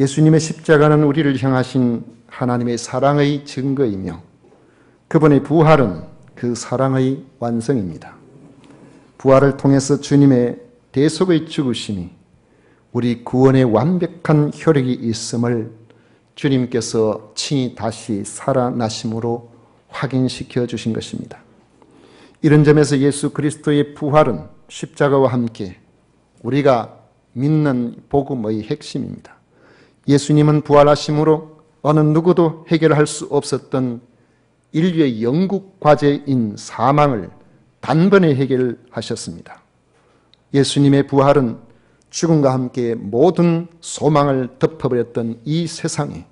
예수님의 십자가는 우리를 향하신 하나님의 사랑의 증거이며 그분의 부활은 그 사랑의 완성입니다. 부활을 통해서 주님의 대속의 죽으심이 우리 구원의 완벽한 효력이 있음을 주님께서 친히 다시 살아나심으로 확인시켜 주신 것입니다. 이런 점에서 예수 그리스도의 부활은 십자가와 함께 우리가 믿는 복음의 핵심입니다. 예수님은 부활하심으로 어느 누구도 해결할 수 없었던 인류의 영국 과제인 사망을 단번에 해결하셨습니다. 예수님의 부활은 죽음과 함께 모든 소망을 덮어버렸던 이 세상에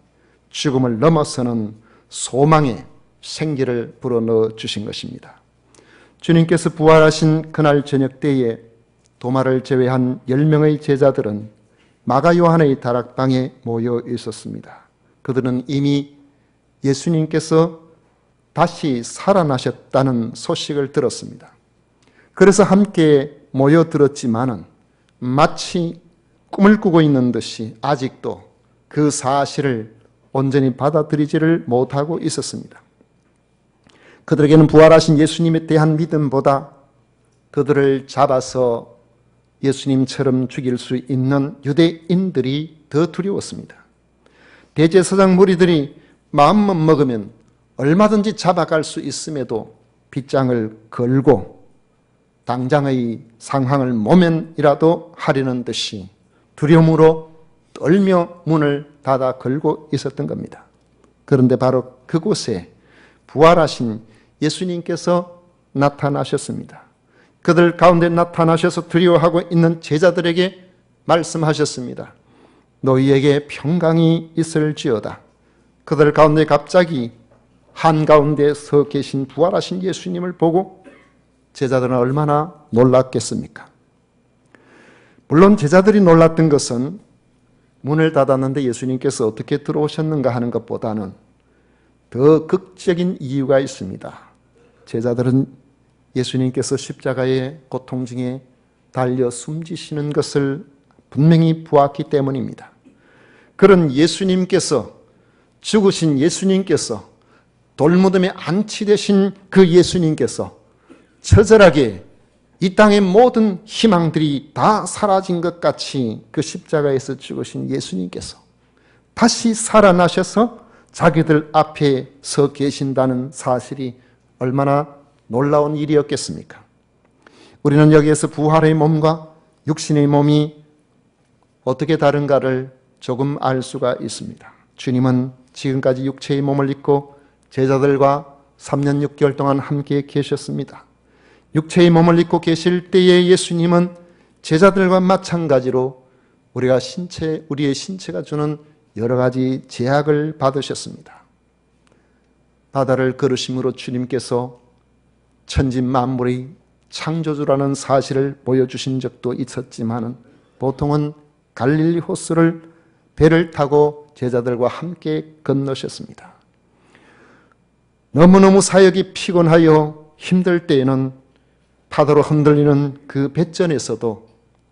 죽음을 넘어서는 소망의 생기를 불어넣어 주신 것입니다. 주님께서 부활하신 그날 저녁 때에 도마를 제외한 10명의 제자들은 마가 요한의 다락방에 모여 있었습니다. 그들은 이미 예수님께서 다시 살아나셨다는 소식을 들었습니다. 그래서 함께 모여들었지만은 마치 꿈을 꾸고 있는 듯이 아직도 그 사실을 온전히 받아들이지를 못하고 있었습니다. 그들에게는 부활하신 예수님에 대한 믿음보다 그들을 잡아서 예수님처럼 죽일 수 있는 유대인들이 더 두려웠습니다. 대제사장 무리들이 마음만 먹으면 얼마든지 잡아갈 수 있음에도 빗장을 걸고 당장의 상황을 모면이라도 하려는 듯이 두려움으로 떨며 문을 닫아 걸고 있었던 겁니다. 그런데 바로 그곳에 부활하신 예수님께서 나타나셨습니다. 그들 가운데 나타나셔서 두려워하고 있는 제자들에게 말씀하셨습니다. 너희에게 평강이 있을지어다. 그들 가운데 갑자기 한가운데 서 계신 부활하신 예수님을 보고 제자들은 얼마나 놀랐겠습니까? 물론 제자들이 놀랐던 것은 문을 닫았는데 예수님께서 어떻게 들어오셨는가 하는 것보다는 더 극적인 이유가 있습니다. 제자들은 예수님께서 십자가의 고통 중에 달려 숨지시는 것을 분명히 보았기 때문입니다. 그런 예수님께서, 죽으신 예수님께서, 돌무덤에 안치되신 그 예수님께서 처절하게 이 땅의 모든 희망들이 다 사라진 것 같이 그 십자가에서 죽으신 예수님께서 다시 살아나셔서 자기들 앞에 서 계신다는 사실이 얼마나 놀라운 일이었겠습니까? 우리는 여기에서 부활의 몸과 육신의 몸이 어떻게 다른가를 조금 알 수가 있습니다. 주님은 지금까지 육체의 몸을 입고 제자들과 3년 6개월 동안 함께 계셨습니다. 육체의 몸을 입고 계실 때에 예수님은 제자들과 마찬가지로 우리의 신체가 주는 여러 가지 제약을 받으셨습니다. 바다를 걸으심으로 주님께서 천지 만물의 창조주라는 사실을 보여주신 적도 있었지만 보통은 갈릴리 호수를 배를 타고 제자들과 함께 건너셨습니다. 너무너무 사역이 피곤하여 힘들 때에는 파도로 흔들리는 그 뱃전에서도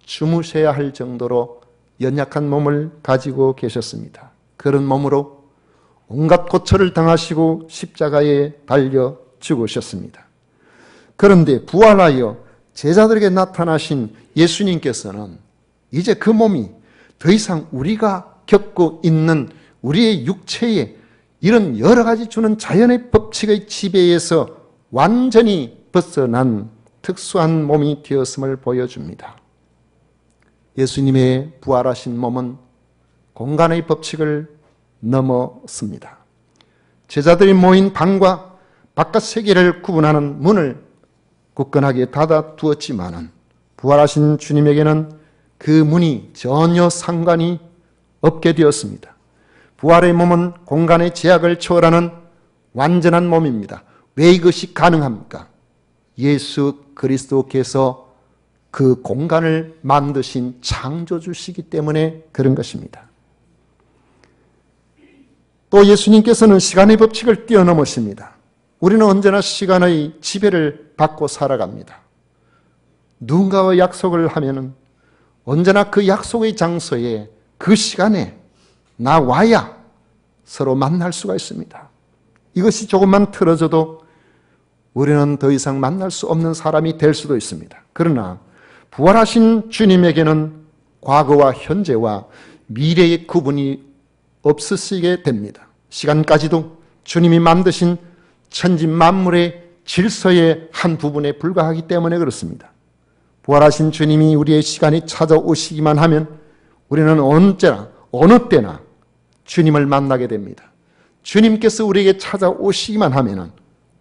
주무셔야 할 정도로 연약한 몸을 가지고 계셨습니다. 그런 몸으로 온갖 고초를 당하시고 십자가에 달려 죽으셨습니다. 그런데 부활하여 제자들에게 나타나신 예수님께서는 이제 그 몸이 더 이상 우리가 겪고 있는 우리의 육체에 이런 여러 가지 주는 자연의 법칙의 지배에서 완전히 벗어난 특수한 몸이 되었음을 보여줍니다. 예수님의 부활하신 몸은 공간의 법칙을 넘어섭니다. 제자들이 모인 방과 바깥 세계를 구분하는 문을 굳건하게 닫아 두었지만은 부활하신 주님에게는 그 문이 전혀 상관이 없게 되었습니다. 부활의 몸은 공간의 제약을 초월하는 완전한 몸입니다. 왜 이것이 가능합니까? 예수 그리스도께서 그 공간을 만드신 창조주시기 때문에 그런 것입니다. 또 예수님께서는 시간의 법칙을 뛰어넘으십니다. 우리는 언제나 시간의 지배를 받고 살아갑니다. 누군가와 약속을 하면은 언제나 그 약속의 장소에 그 시간에 나와야 서로 만날 수가 있습니다. 이것이 조금만 틀어져도 우리는 더 이상 만날 수 없는 사람이 될 수도 있습니다. 그러나 부활하신 주님에게는 과거와 현재와 미래의 구분이 없으시게 됩니다. 시간까지도 주님이 만드신 천지 만물의 질서의 한 부분에 불과하기 때문에 그렇습니다. 부활하신 주님이 우리의 시간이 찾아오시기만 하면 우리는 언제나 어느 때나 주님을 만나게 됩니다. 주님께서 우리에게 찾아오시기만 하면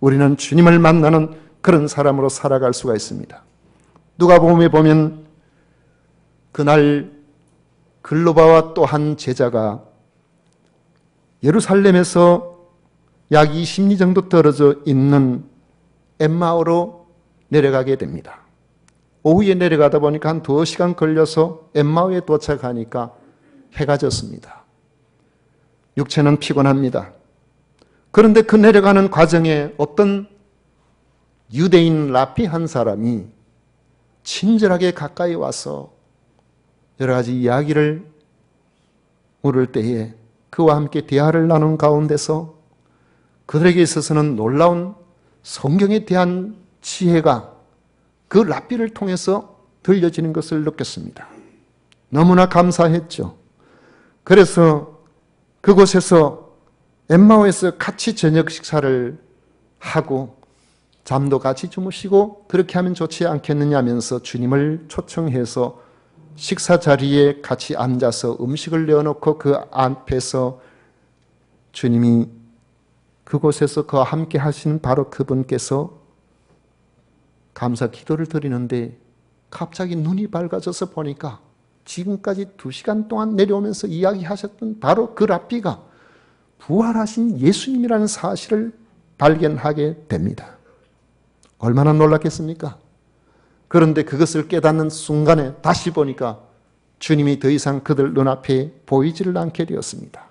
우리는 주님을 만나는 그런 사람으로 살아갈 수가 있습니다. 누가복음에 보면 그날 글로바와 또 한 제자가 예루살렘에서 약 20리 정도 떨어져 있는 엠마오로 내려가게 됩니다. 오후에 내려가다 보니까 한 2시간 걸려서 엠마오에 도착하니까 해가 졌습니다. 육체는 피곤합니다. 그런데 그 내려가는 과정에 어떤 유대인 라피 한 사람이 친절하게 가까이 와서 여러 가지 이야기를 물을 때에 그와 함께 대화를 나눈 가운데서 그들에게 있어서는 놀라운 성경에 대한 지혜가 그 랍비를 통해서 들려지는 것을 느꼈습니다. 너무나 감사했죠. 그래서 그곳에서 엠마오에서 같이 저녁 식사를 하고 잠도 같이 주무시고 그렇게 하면 좋지 않겠느냐면서 주님을 초청해서 식사 자리에 같이 앉아서 음식을 내어놓고 그 앞에서 주님이 그곳에서 그와 함께 하신 바로 그분께서 감사 기도를 드리는데 갑자기 눈이 밝아져서 보니까 지금까지 2시간 동안 내려오면서 이야기하셨던 바로 그 랍비가 부활하신 예수님이라는 사실을 발견하게 됩니다. 얼마나 놀랐겠습니까? 그런데 그것을 깨닫는 순간에 다시 보니까 주님이 더 이상 그들 눈앞에 보이지를 않게 되었습니다.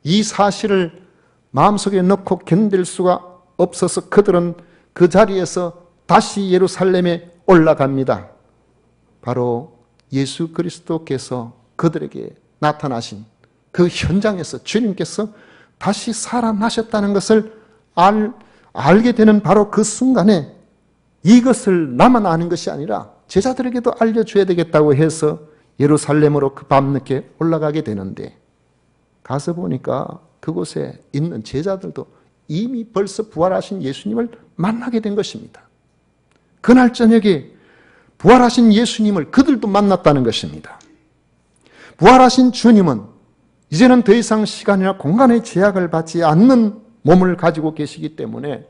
이 사실을 마음속에 넣고 견딜 수가 없어서 그들은 그 자리에서 다시 예루살렘에 올라갑니다. 바로 예수 그리스도께서 그들에게 나타나신 그 현장에서 주님께서 다시 살아나셨다는 것을 알게 되는 바로 그 순간에 이것을 나만 아는 것이 아니라 제자들에게도 알려줘야 되겠다고 해서 예루살렘으로 그 밤늦게 올라가게 되는데 가서 보니까 그곳에 있는 제자들도 이미 벌써 부활하신 예수님을 만나게 된 것입니다. 그날 저녁에 부활하신 예수님을 그들도 만났다는 것입니다. 부활하신 주님은 이제는 더 이상 시간이나 공간의 제약을 받지 않는 몸을 가지고 계시기 때문에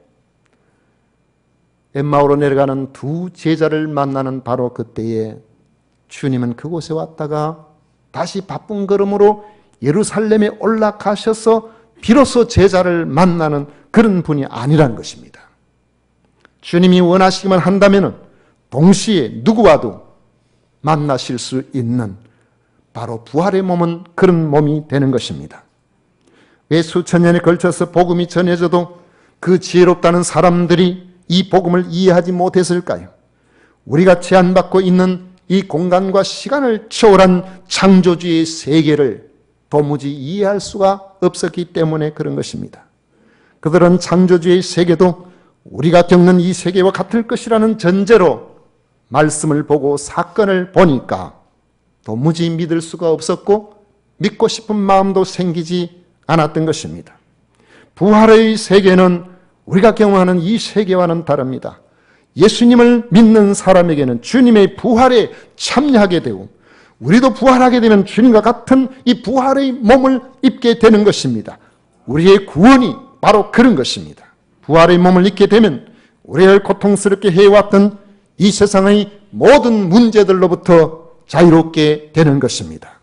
엠마오로 내려가는 두 제자를 만나는 바로 그때에 주님은 그곳에 왔다가 다시 바쁜 걸음으로 예루살렘에 올라가셔서 비로소 제자를 만나는 그런 분이 아니라는 것입니다. 주님이 원하시기만 한다면 동시에 누구와도 만나실 수 있는 바로 부활의 몸은 그런 몸이 되는 것입니다. 왜 수천 년에 걸쳐서 복음이 전해져도 그 지혜롭다는 사람들이 이 복음을 이해하지 못했을까요? 우리가 제한받고 있는 이 공간과 시간을 초월한 창조주의 세계를 도무지 이해할 수가 없었기 때문에 그런 것입니다. 그들은 창조주의 세계도 우리가 겪는 이 세계와 같을 것이라는 전제로 말씀을 보고 사건을 보니까 도무지 믿을 수가 없었고 믿고 싶은 마음도 생기지 않았던 것입니다. 부활의 세계는 우리가 경험하는 이 세계와는 다릅니다. 예수님을 믿는 사람에게는 주님의 부활에 참여하게 되고 우리도 부활하게 되면 주님과 같은 이 부활의 몸을 입게 되는 것입니다. 우리의 구원이 바로 그런 것입니다. 부활의 몸을 입게 되면 우리를 고통스럽게 해왔던 이 세상의 모든 문제들로부터 자유롭게 되는 것입니다.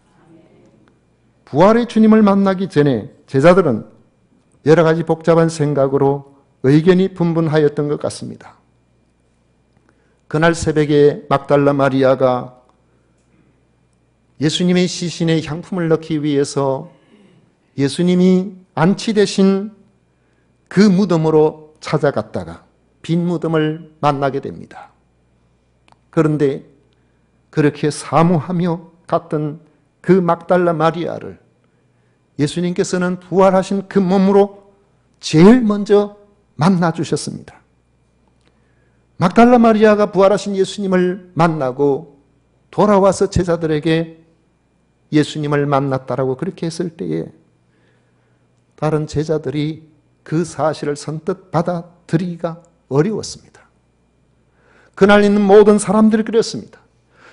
부활의 주님을 만나기 전에 제자들은 여러 가지 복잡한 생각으로 의견이 분분하였던 것 같습니다. 그날 새벽에 막달라 마리아가 예수님의 시신에 향품을 넣기 위해서 예수님이 안치되신 그 무덤으로 찾아갔다가 빈 무덤을 만나게 됩니다. 그런데 그렇게 사모하며 갔던 그 막달라 마리아를 예수님께서는 부활하신 그 몸으로 제일 먼저 만나 주셨습니다. 막달라 마리아가 부활하신 예수님을 만나고 돌아와서 제자들에게 예수님을 만났다라고 그렇게 했을 때에 다른 제자들이 그 사실을 선뜻 받아들이기가 어려웠습니다. 그날 있는 모든 사람들이 그랬습니다.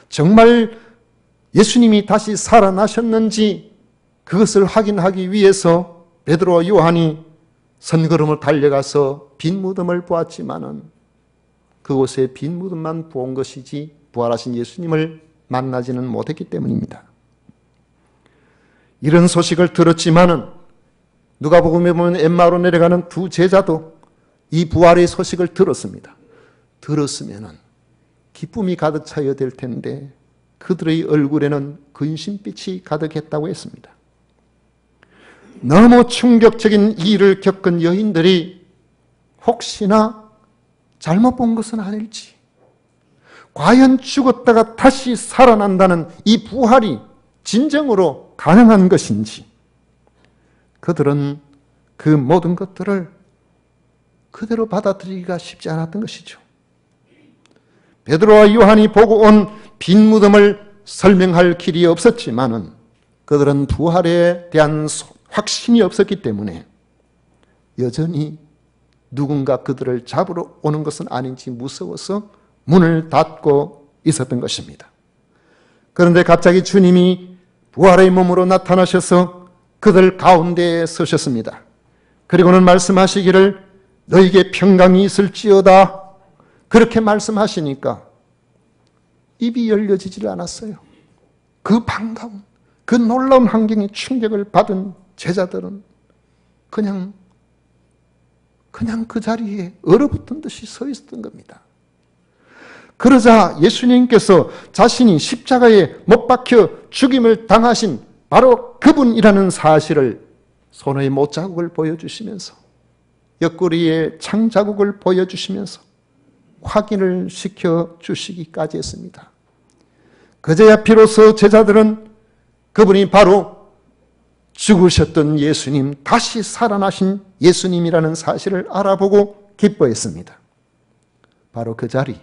정말 예수님이 다시 살아나셨는지 그것을 확인하기 위해서 베드로와 요한이 선걸음을 달려가서 빈 무덤을 보았지만은 그곳에 빈 무덤만 본 것이지 부활하신 예수님을 만나지는 못했기 때문입니다. 이런 소식을 들었지만은 누가복음에 보면 엠마오로 내려가는 두 제자도 이 부활의 소식을 들었습니다. 들었으면은 기쁨이 가득 차야 될 텐데 그들의 얼굴에는 근심빛이 가득했다고 했습니다. 너무 충격적인 일을 겪은 여인들이 혹시나 잘못 본 것은 아닐지, 과연 죽었다가 다시 살아난다는 이 부활이 진정으로 가능한 것인지, 그들은 그 모든 것들을 그대로 받아들이기가 쉽지 않았던 것이죠. 베드로와 요한이 보고 온 빈 무덤을 설명할 길이 없었지만은 그들은 부활에 대한 확신이 없었기 때문에 여전히 누군가 그들을 잡으러 오는 것은 아닌지 무서워서 문을 닫고 있었던 것입니다. 그런데 갑자기 주님이 부활의 몸으로 나타나셔서 그들 가운데에 서셨습니다. 그리고는 말씀하시기를 너에게 평강이 있을지어다. 그렇게 말씀하시니까 입이 열려지질 않았어요. 그 반가운, 그 놀라운 환경에 충격을 받은 제자들은 그냥 그 자리에 얼어붙은 듯이 서 있었던 겁니다. 그러자 예수님께서 자신이 십자가에 못 박혀 죽임을 당하신 바로 그분이라는 사실을 손의 못자국을 보여주시면서 옆구리에 창자국을 보여주시면서 확인을 시켜주시기까지 했습니다. 그제야 비로소 제자들은 그분이 바로 죽으셨던 예수님, 다시 살아나신 예수님이라는 사실을 알아보고 기뻐했습니다. 바로 그 자리,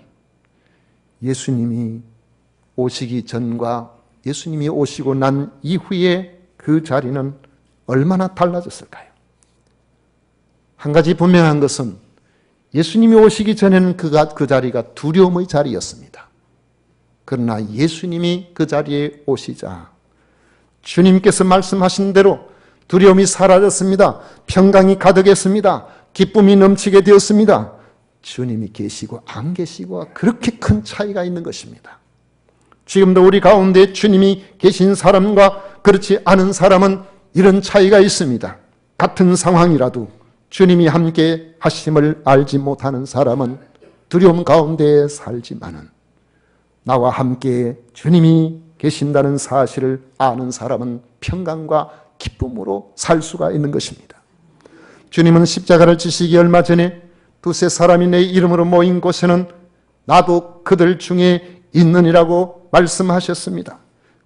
예수님이 오시기 전과 예수님이 오시고 난 이후에 그 자리는 얼마나 달라졌을까요? 한 가지 분명한 것은 예수님이 오시기 전에는 그 자리가 두려움의 자리였습니다. 그러나 예수님이 그 자리에 오시자 주님께서 말씀하신 대로 두려움이 사라졌습니다. 평강이 가득했습니다. 기쁨이 넘치게 되었습니다. 주님이 계시고 안 계시고와 그렇게 큰 차이가 있는 것입니다. 지금도 우리 가운데 주님이 계신 사람과 그렇지 않은 사람은 이런 차이가 있습니다. 같은 상황이라도 주님이 함께 하심을 알지 못하는 사람은 두려움 가운데 살지만은 나와 함께 주님이 계신다는 사실을 아는 사람은 평강과 기쁨으로 살 수가 있는 것입니다. 주님은 십자가를 지시기 얼마 전에 두세 사람이 내 이름으로 모인 곳에는 나도 그들 중에 있느니라고 말씀하셨습니다.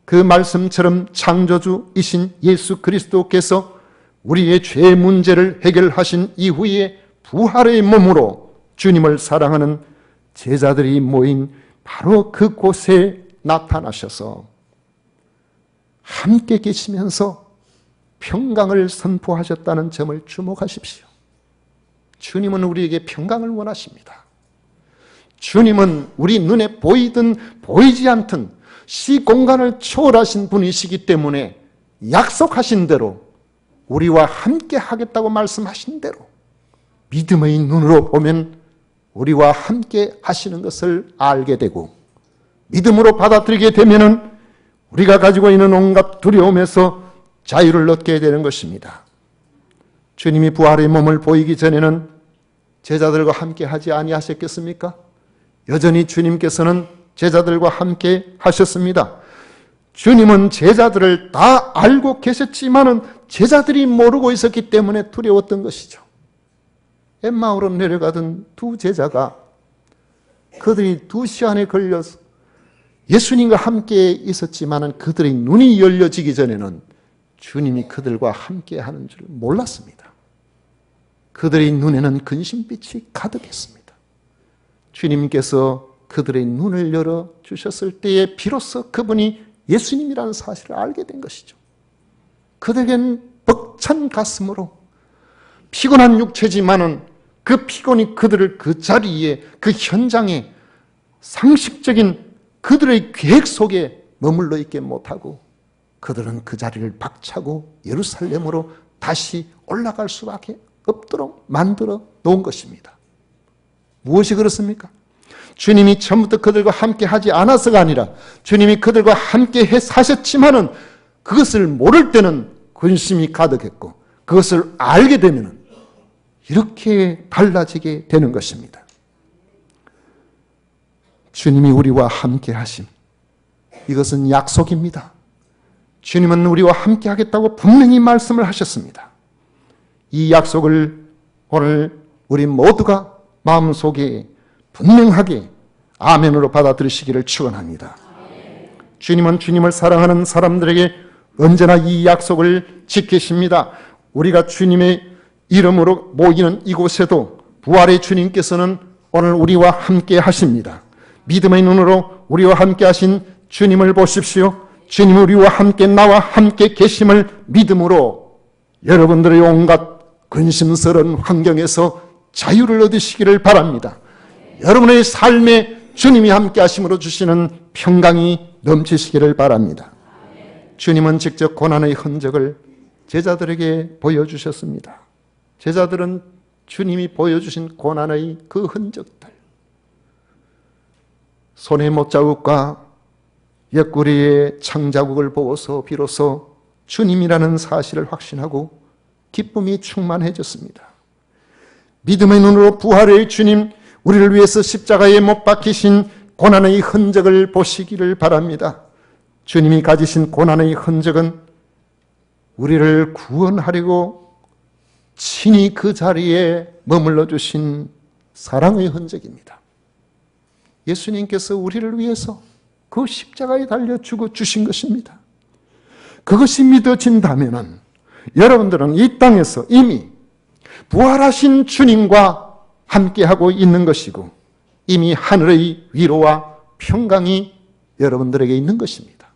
그 말씀처럼 창조주이신 예수 그리스도께서 우리의 죄 문제를 해결하신 이후에 부활의 몸으로 주님을 사랑하는 제자들이 모인 바로 그곳에 나타나셔서 함께 계시면서 평강을 선포하셨다는 점을 주목하십시오. 주님은 우리에게 평강을 원하십니다. 주님은 우리 눈에 보이든 보이지 않든 시공간을 초월하신 분이시기 때문에 약속하신 대로 우리와 함께 하겠다고 말씀하신 대로 믿음의 눈으로 보면 우리와 함께 하시는 것을 알게 되고 믿음으로 받아들이게 되면은 우리가 가지고 있는 온갖 두려움에서 자유를 얻게 되는 것입니다. 주님이 부활의 몸을 보이기 전에는 제자들과 함께 하지 아니하셨겠습니까? 여전히 주님께서는 제자들과 함께 하셨습니다. 주님은 제자들을 다 알고 계셨지만은 제자들이 모르고 있었기 때문에 두려웠던 것이죠. 엠마오로 내려가던 두 제자가 그들이 2시간에 걸려서 예수님과 함께 있었지만은 그들의 눈이 열려지기 전에는 주님이 그들과 함께 하는 줄 몰랐습니다. 그들의 눈에는 근심빛이 가득했습니다. 주님께서 그들의 눈을 열어 주셨을 때에 비로소 그분이 예수님이라는 사실을 알게 된 것이죠. 그들에겐 벅찬 가슴으로 피곤한 육체지만은 그 피곤이 그들을 그 자리에, 그 현장에 상식적인 그들의 계획 속에 머물러 있게 못하고 그들은 그 자리를 박차고 예루살렘으로 다시 올라갈 수밖에 없도록 만들어 놓은 것입니다. 무엇이 그렇습니까? 주님이 처음부터 그들과 함께 하지 않아서가 아니라 주님이 그들과 함께 사셨지만은 그것을 모를 때는 근심이 가득했고 그것을 알게 되면 이렇게 달라지게 되는 것입니다. 주님이 우리와 함께 하심, 이것은 약속입니다. 주님은 우리와 함께 하겠다고 분명히 말씀을 하셨습니다. 이 약속을 오늘 우리 모두가 마음속에 분명하게 아멘으로 받아들이시기를 축원합니다. 주님은 주님을 사랑하는 사람들에게 언제나 이 약속을 지키십니다. 우리가 주님의 이름으로 모이는 이곳에도 부활의 주님께서는 오늘 우리와 함께 하십니다. 믿음의 눈으로 우리와 함께 하신 주님을 보십시오. 주님 우리와 함께 나와 함께 계심을 믿음으로 여러분들의 온갖 근심스러운 환경에서 자유를 얻으시기를 바랍니다. 여러분의 삶에 주님이 함께 하심으로 주시는 평강이 넘치시기를 바랍니다. 주님은 직접 고난의 흔적을 제자들에게 보여주셨습니다. 제자들은 주님이 보여주신 고난의 그 흔적들, 손의 못자국과 옆구리의 창자국을 보고서 비로소 주님이라는 사실을 확신하고 기쁨이 충만해졌습니다. 믿음의 눈으로 부활의 주님, 우리를 위해서 십자가에 못 박히신 고난의 흔적을 보시기를 바랍니다. 주님이 가지신 고난의 흔적은 우리를 구원하려고 친히 그 자리에 머물러 주신 사랑의 흔적입니다. 예수님께서 우리를 위해서 그 십자가에 달려 죽어 주신 것입니다. 그것이 믿어진다면 여러분들은 이 땅에서 이미 부활하신 주님과 함께하고 있는 것이고 이미 하늘의 위로와 평강이 여러분들에게 있는 것입니다.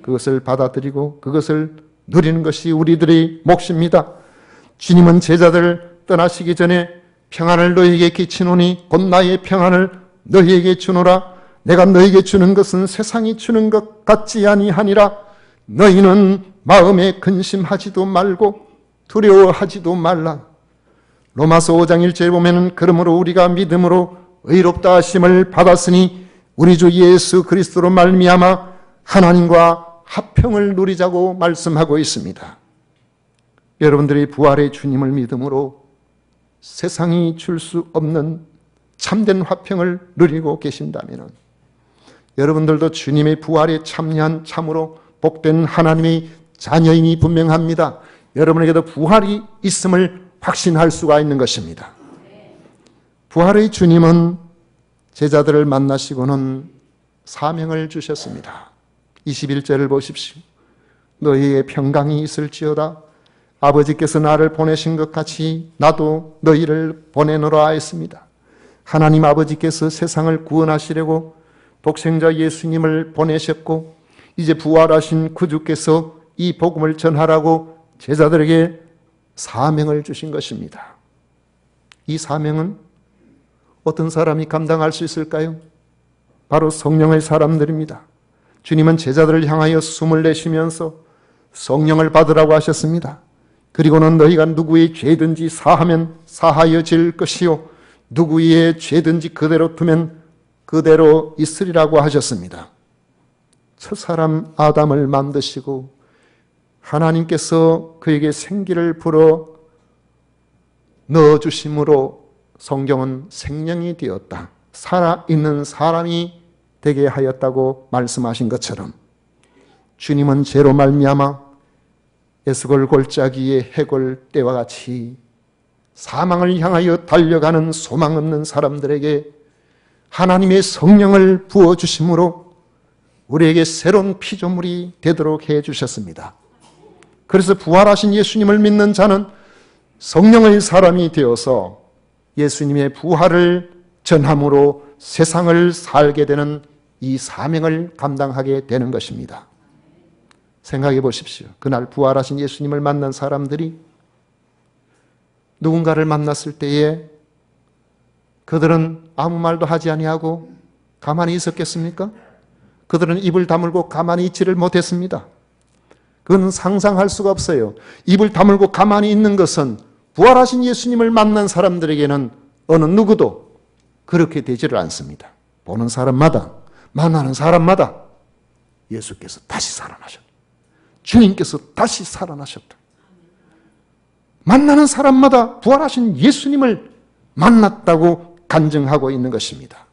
그것을 받아들이고 그것을 누리는 것이 우리들의 몫입니다. 주님은 제자들 떠나시기 전에 평안을 너희에게 끼치노니 곧 나의 평안을 너희에게 주노라. 내가 너희에게 주는 것은 세상이 주는 것 같지 아니하니라. 너희는 마음에 근심하지도 말고 두려워하지도 말라. 로마서 5장 1절에 보면은 그러므로 우리가 믿음으로 의롭다 하심을 받았으니 우리 주 예수 그리스도로 말미암아 하나님과 화평을 누리자고 말씀하고 있습니다. 여러분들이 부활의 주님을 믿음으로 세상이 줄 수 없는 참된 화평을 누리고 계신다면 여러분들도 주님의 부활에 참여한 참으로 복된 하나님의 자녀임이 분명합니다. 여러분에게도 부활이 있음을 확신할 수가 있는 것입니다. 부활의 주님은 제자들을 만나시고는 사명을 주셨습니다. 21절을 보십시오. 너희의 평강이 있을지어다. 아버지께서 나를 보내신 것 같이 나도 너희를 보내노라 했습니다. 하나님 아버지께서 세상을 구원하시려고 독생자 예수님을 보내셨고 이제 부활하신 구주께서 이 복음을 전하라고 제자들에게 사명을 주신 것입니다. 이 사명은 어떤 사람이 감당할 수 있을까요? 바로 성령의 사람들입니다. 주님은 제자들을 향하여 숨을 내쉬면서 성령을 받으라고 하셨습니다. 그리고는 너희가 누구의 죄든지 사하면 사하여질 것이요 누구의 죄든지 그대로 두면 그대로 있으리라고 하셨습니다. 첫사람 아담을 만드시고 하나님께서 그에게 생기를 불어 넣어주심으로 성경은 생명이 되었다. 살아있는 사람이 되게 하였다고 말씀하신 것처럼 주님은 죄로 말미암아 에스골 골짜기의 해골 때와 같이 사망을 향하여 달려가는 소망 없는 사람들에게 하나님의 성령을 부어주심으로 우리에게 새로운 피조물이 되도록 해주셨습니다. 그래서 부활하신 예수님을 믿는 자는 성령의 사람이 되어서 예수님의 부활을 전함으로 세상을 살게 되는 이 사명을 감당하게 되는 것입니다. 생각해 보십시오. 그날 부활하신 예수님을 만난 사람들이 누군가를 만났을 때에 그들은 아무 말도 하지 아니하고 가만히 있었겠습니까? 그들은 입을 다물고 가만히 있지를 못했습니다. 그건 상상할 수가 없어요. 입을 다물고 가만히 있는 것은 부활하신 예수님을 만난 사람들에게는 어느 누구도 그렇게 되지를 않습니다. 보는 사람마다, 만나는 사람마다 예수께서 다시 살아나셨다. 주님께서 다시 살아나셨다. 만나는 사람마다 부활하신 예수님을 만났다고 간증하고 있는 것입니다.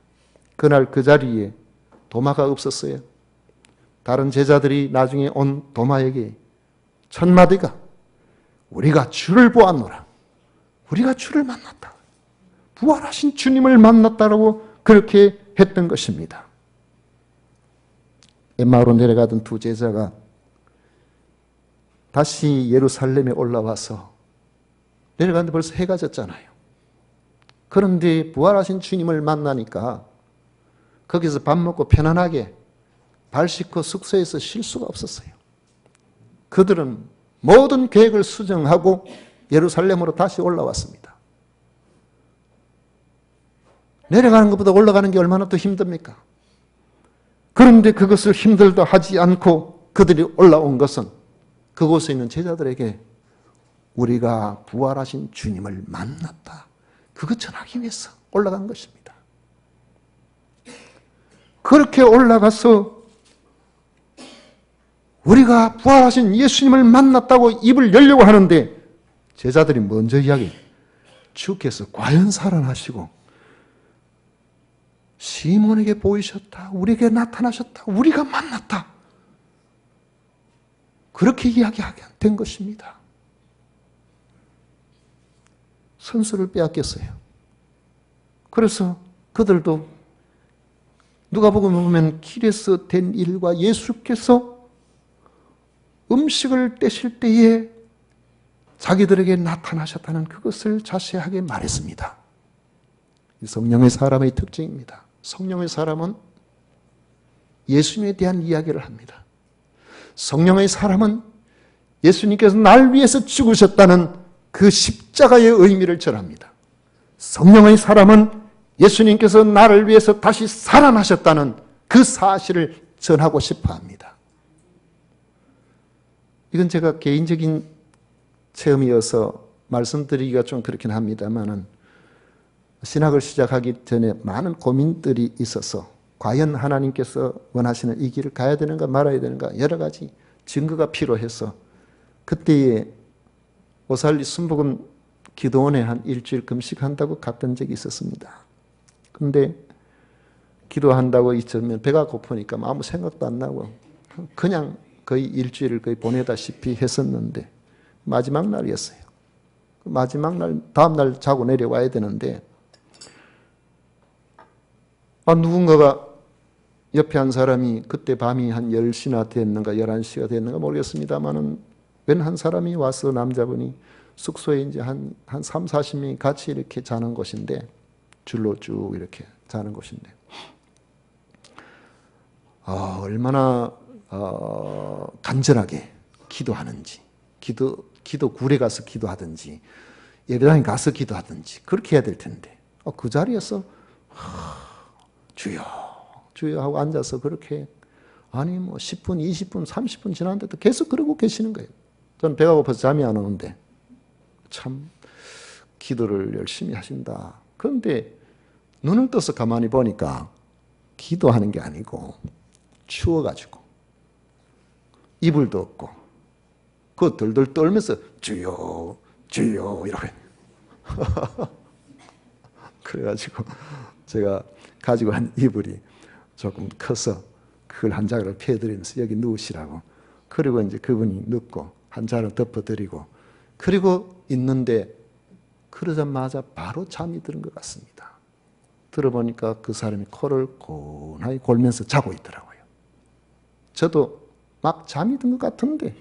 그날 그 자리에 도마가 없었어요. 다른 제자들이 나중에 온 도마에게 첫 마디가 우리가 주를 보았노라. 우리가 주를 만났다. 부활하신 주님을 만났다라고 그렇게 했던 것입니다. 엠마오로 내려가던 두 제자가 다시 예루살렘에 올라와서 내려갔는데 벌써 해가 졌잖아요. 그런데 부활하신 주님을 만나니까 거기서 밥 먹고 편안하게 발 씻고 숙소에서 쉴 수가 없었어요. 그들은 모든 계획을 수정하고 예루살렘으로 다시 올라왔습니다. 내려가는 것보다 올라가는 게 얼마나 더 힘듭니까? 그런데 그것을 힘들다 하지 않고 그들이 올라온 것은 그곳에 있는 제자들에게 우리가 부활하신 주님을 만났다. 그것 전하기 위해서 올라간 것입니다. 그렇게 올라가서 우리가 부활하신 예수님을 만났다고 입을 열려고 하는데 제자들이 먼저 이야기해요. 주께서 과연 살아나시고 시몬에게 보이셨다. 우리에게 나타나셨다. 우리가 만났다. 그렇게 이야기하게 된 것입니다. 선수를 빼앗겼어요. 그래서 그들도 누가복음에 보면 길에서 된 일과 예수께서 음식을 떼실 때에 자기들에게 나타나셨다는 그것을 자세하게 말했습니다. 성령의 사람의 특징입니다. 성령의 사람은 예수님에 대한 이야기를 합니다. 성령의 사람은 예수님께서 날 위해서 죽으셨다는 그 십자가의 의미를 전합니다. 성령의 사람은 예수님께서 나를 위해서 다시 살아나셨다는 그 사실을 전하고 싶어 합니다. 이건 제가 개인적인 체험이어서 말씀드리기가 좀 그렇긴 합니다만은 신학을 시작하기 전에 많은 고민들이 있어서 과연 하나님께서 원하시는 이 길을 가야 되는가 말아야 되는가 여러 가지 증거가 필요해서 그때에 오살리 순복음 기도원에 한 일주일 금식한다고 갔던 적이 있었습니다. 근데 기도한다고 있으면 배가 고프니까 아무 생각도 안 나고 그냥 거의 일주일을 거의 보내다시피 했었는데 마지막 날이었어요. 마지막 날 다음 날 자고 내려와야 되는데 누군가가 옆에 한 사람이 그때 밤이 한 10시나 됐는가 11시가 됐는가 모르겠습니다만은 웬 한 사람이 와서 남자분이 숙소에 이제 한 3, 40명이 같이 이렇게 자는 곳인데 줄로 쭉 이렇게 자는 곳인데 얼마나 간절하게 기도하는지 기도굴에 가서 기도하든지 예배당에 가서 기도하든지 그렇게 해야 될 텐데 그 자리에서 주여 주여 하고 앉아서 그렇게 아니 뭐 10분 20분 30분 지났는데도 계속 그러고 계시는 거예요. 저는 배가 고파서 잠이 안 오는데 참 기도를 열심히 하신다. 그런데 눈을 떠서 가만히 보니까 기도하는 게 아니고 추워가지고 이불도 없고 그 덜덜 떨면서 주여 주여 이러고 그래가지고 제가 가지고 한 이불이 조금 커서 그걸 한 자락을 펴드리면서 여기 누우시라고 그리고 이제 그분이 눕고 한 자락 덮어드리고 그리고 있는데 그러자마자 바로 잠이 드는 것 같습니다. 들어보니까 그 사람이 코를 고나게 골면서 자고 있더라고요. 저도 막 잠이 든 것 같은데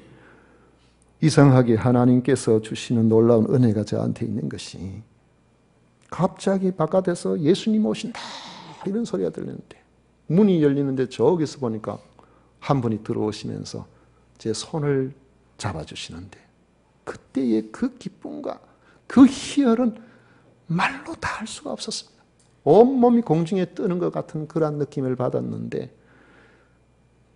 이상하게 하나님께서 주시는 놀라운 은혜가 저한테 있는 것이 갑자기 바깥에서 예수님 오신다 이런 소리가 들리는데 문이 열리는데 저기서 보니까 한 분이 들어오시면서 제 손을 잡아주시는데 그때의 그 기쁨과 그 희열은 말로 다 할 수가 없었습니다. 온몸이 공중에 뜨는 것 같은 그런 느낌을 받았는데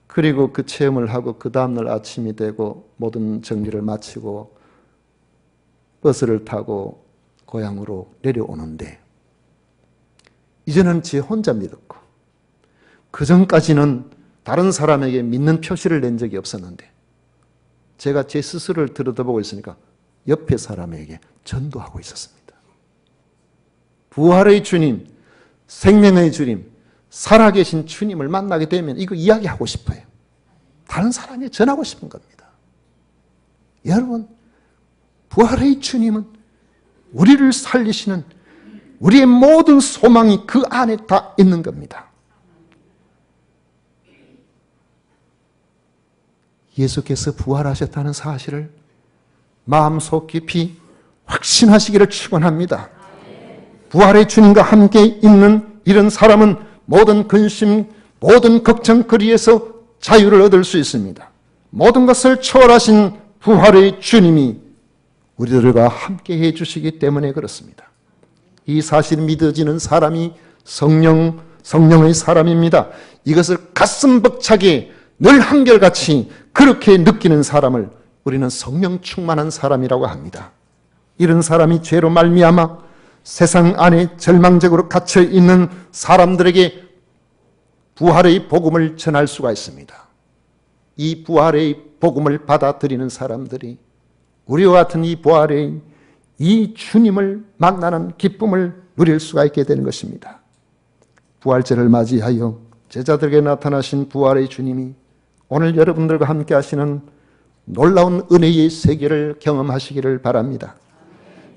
그리고 그 체험을 하고 그 다음날 아침이 되고 모든 정리를 마치고 버스를 타고 고향으로 내려오는데 이제는 제 혼자 믿었고 그 전까지는 다른 사람에게 믿는 표시를 낸 적이 없었는데 제가 제 스스로를 들여다보고 있으니까 옆에 사람에게 전도하고 있었습니다. 부활의 주님, 생명의 주님, 살아계신 주님을 만나게 되면 이거 이야기하고 싶어요. 다른 사람에게 전하고 싶은 겁니다. 여러분, 부활의 주님은 우리를 살리시는 우리의 모든 소망이 그 안에 다 있는 겁니다. 예수께서 부활하셨다는 사실을 마음속 깊이 확신하시기를 축원합니다. 부활의 주님과 함께 있는 이런 사람은 모든 근심, 모든 걱정거리에서 자유를 얻을 수 있습니다. 모든 것을 초월하신 부활의 주님이 우리들과 함께 해주시기 때문에 그렇습니다. 이 사실이 믿어지는 사람이 성령의 사람입니다. 이것을 가슴 벅차게 늘 한결같이 그렇게 느끼는 사람을 우리는 성령 충만한 사람이라고 합니다. 이런 사람이 죄로 말미암아 세상 안에 절망적으로 갇혀 있는 사람들에게 부활의 복음을 전할 수가 있습니다. 이 부활의 복음을 받아들이는 사람들이 우리와 같은 이 부활의 이 주님을 만나는 기쁨을 누릴 수가 있게 되는 것입니다. 부활절을 맞이하여 제자들에게 나타나신 부활의 주님이 오늘 여러분들과 함께 하시는 놀라운 은혜의 세계를 경험하시기를 바랍니다.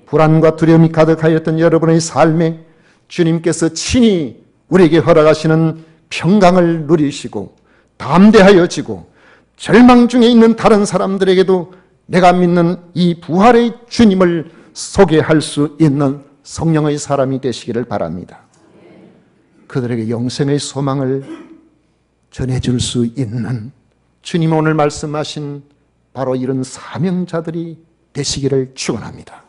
불안과 두려움이 가득하였던 여러분의 삶에 주님께서 친히 우리에게 허락하시는 평강을 누리시고 담대하여지고 절망 중에 있는 다른 사람들에게도 내가 믿는 이 부활의 주님을 소개할 수 있는 성령의 사람이 되시기를 바랍니다. 그들에게 영생의 소망을 전해줄 수 있는 주님 오늘 말씀하신 바로 이런 사명자들이 되시기를 축원합니다.